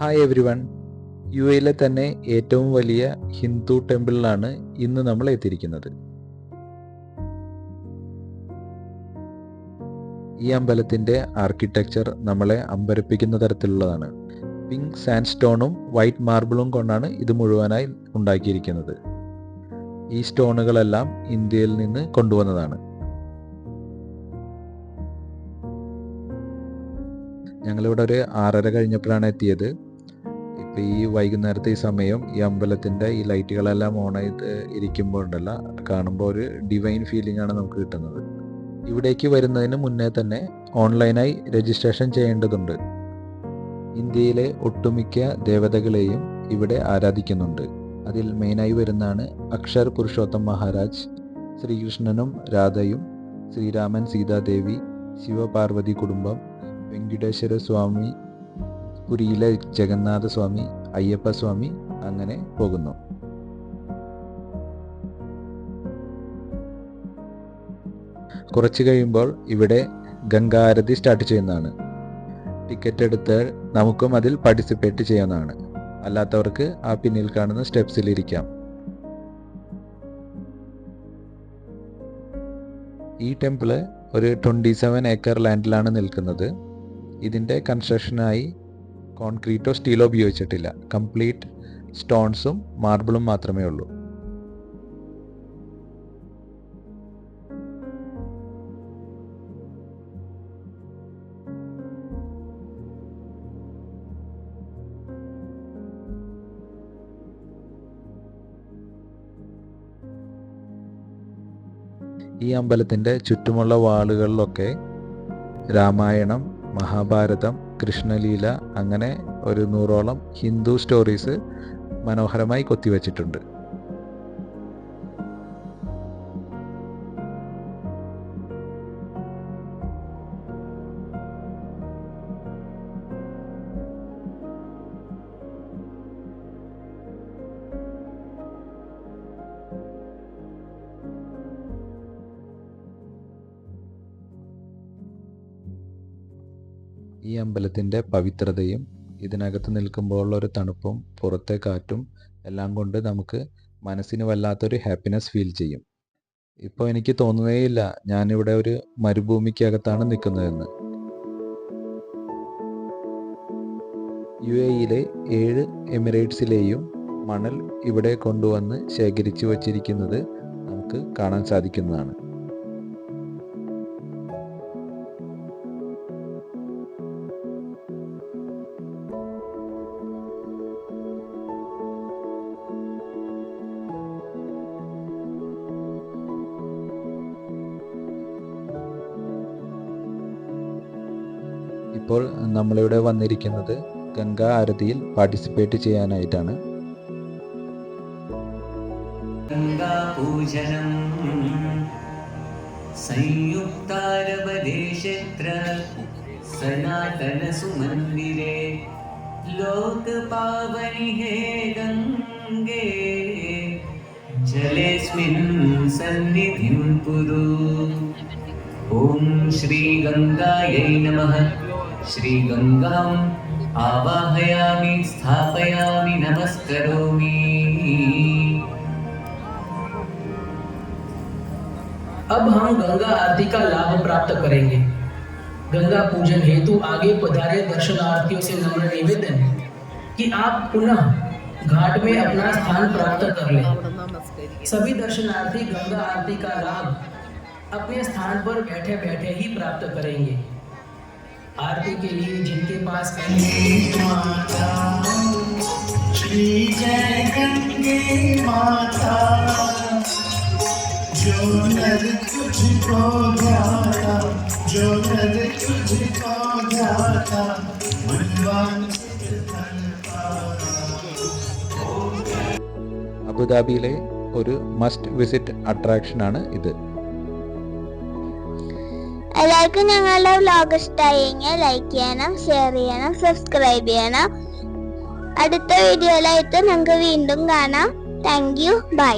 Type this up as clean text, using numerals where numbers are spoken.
Hi everyone. U എയിലെ തന്നെ ഏറ്റവും വലിയ ഹിന്ദു ടെമ്പിളിലാണ് ഇന്ന് നമ്മൾ എത്തിയിരിക്കുന്നത്. ഈ അമ്പലത്തിൻ്റെ ആർക്കിടെക്ചർ നമ്മളെ അമ്പരപ്പിക്കുന്ന തരത്തിലുള്ളതാണ്. പിങ്ക് സാൻഡ് സ്റ്റോണും വൈറ്റ് മാർബിളും കൊണ്ടാണ് ഇത് മുഴുവനായി ഉണ്ടാക്കിയിരിക്കുന്നത്. ഈ സ്റ്റോണുകളെല്ലാം ഇന്ത്യയിൽ നിന്ന് കൊണ്ടുവന്നതാണ്. ഞങ്ങളിവിടെ ഒരു 6:30 കഴിഞ്ഞപ്പോഴാണ് എത്തിയത്. ഇപ്പം ഈ വൈകുന്നേരത്തെ ഈ സമയം ഈ അമ്പലത്തിൻ്റെ ഈ ലൈറ്റുകളെല്ലാം ഓൺ ചെയ്ത് ഇരിക്കുമ്പോൾ ഉണ്ടല്ല, കാണുമ്പോൾ ഒരു ഡിവൈൻ ഫീലിംഗ് ആണ് നമുക്ക് കിട്ടുന്നത്. ഇവിടേക്ക് വരുന്നതിന് മുന്നേ തന്നെ ഓൺലൈനായി രജിസ്ട്രേഷൻ ചെയ്യേണ്ടതുണ്ട്. ഇന്ത്യയിലെ ഒട്ടുമിക്ക ദേവതകളെയും ഇവിടെ ആരാധിക്കുന്നുണ്ട്. അതിൽ മെയിനായി വരുന്നതാണ് അക്ഷർ പുരുഷോത്തം മഹാരാജ്, ശ്രീകൃഷ്ണനും രാധയും, ശ്രീരാമൻ സീതാദേവി, ശിവപാർവതി കുടുംബം, വെങ്കിടേശ്വര സ്വാമി, പുരിയിലെ ജഗന്നാഥ സ്വാമി, അയ്യപ്പ സ്വാമി, അങ്ങനെ പോകുന്നു. കുറച്ച് കഴിയുമ്പോൾ ഇവിടെ ഗംഗാ ആരതി സ്റ്റാർട്ട് ചെയ്യുന്നതാണ്. ടിക്കറ്റ് എടുത്ത് നമുക്കും അതിൽ പാർട്ടിസിപ്പേറ്റ് ചെയ്യാവുന്നതാണ്. അല്ലാത്തവർക്ക് ആ പിന്നിൽ കാണുന്ന സ്റ്റെപ്സിലിരിക്കാം. ഈ ടെമ്പിള് ഒരു 27 ഏക്കർ ലാൻഡിലാണ് നിൽക്കുന്നത്. ഇതിൻ്റെ കൺസ്ട്രക്ഷനായി കോൺക്രീറ്റോ സ്റ്റീലോ ഉപയോഗിച്ചിട്ടില്ല. കംപ്ലീറ്റ് സ്റ്റോൺസും മാർബിളും മാത്രമേ ഉള്ളൂ. ഈ അമ്പലത്തിൻ്റെ ചുറ്റുമുള്ള വാളുകളിലൊക്കെ രാമായണം, മഹാഭാരതം, കൃഷ്ണലീല, അങ്ങനെ ഒരു 100ഓളം ഹിന്ദു സ്റ്റോറീസ് മനോഹരമായി കൊത്തിവച്ചിട്ടുണ്ട്. ഈ അമ്പലത്തിൻ്റെ പവിത്രതയും ഇതിനകത്ത് നിൽക്കുമ്പോഴുള്ള ഒരു തണുപ്പും പുറത്തെ കാറ്റും എല്ലാം കൊണ്ട് നമുക്ക് മനസ്സിന് വല്ലാത്തൊരു ഹാപ്പിനെസ് ഫീൽ ചെയ്യും. ഇപ്പോൾ എനിക്ക് തോന്നുന്നേയില്ല ഞാനിവിടെ ഒരു മരുഭൂമിക്കകത്താണ് നിൽക്കുന്നതെന്ന്. യു എയിലെ 7 എമിറേറ്റ്സിലെയും മണൽ ഇവിടെ കൊണ്ടുവന്ന് ശേഖരിച്ചു വച്ചിരിക്കുന്നത് നമുക്ക് കാണാൻ സാധിക്കുന്നതാണ്. ഇപ്പോൾ നമ്മളിവിടെ വന്നിരിക്കുന്നത് ഗംഗാ ആരതിയിൽ പാർട്ടിസിപ്പേറ്റ് ചെയ്യാനായിട്ടാണ്. ഗംഗാപൂജനം സംയുക്താരവദേശത്ര സനാതന സുമന്ദിരേ ലോകപാവനി ഹേ ഗംഗേ ജലേസ്മിൻ സന്നിധിം കുരു. ഓം ശ്രീ ഗംഗായൈ നമഃ. श्रीगंगां आवाहयामि, स्थापयामि, नमस्करोमि. अब हम गंगा आरती का लाभ प्राप्त करेंगे. गंगा पूजन हेतु आगे पधारे दर्शनार्थियों से नम्र निवेदन कि आप पुनः घाट में अपना स्थान प्राप्त कर लें. सभी दर्शनार्थी गंगा आरती का लाभ अपने स्थान पर बैठे बैठे ही प्राप्त करेंगे. आरती के लिए जिनके पास माता श्री जय गंगे माता, जो नर तुझको ध्याता, जो नर तुझको ध्याता, मनवांछित फल पाता. അബുദാബിയിലെ ഒരു മസ്റ്റ് വിസിറ്റ് അട്രാക്ഷനാണ് ഇത്. എല്ലാവർക്കും ഞങ്ങളുടെ വ്ലോഗ് ഇഷ്ടമായെങ്കിൽ ലൈക്ക് ചെയ്യണം, ഷെയർ ചെയ്യണം, സബ്സ്ക്രൈബ് ചെയ്യണം. അടുത്ത വീഡിയോയിലായിട്ട് നമുക്ക് വീണ്ടും കാണാം. Thank you, by.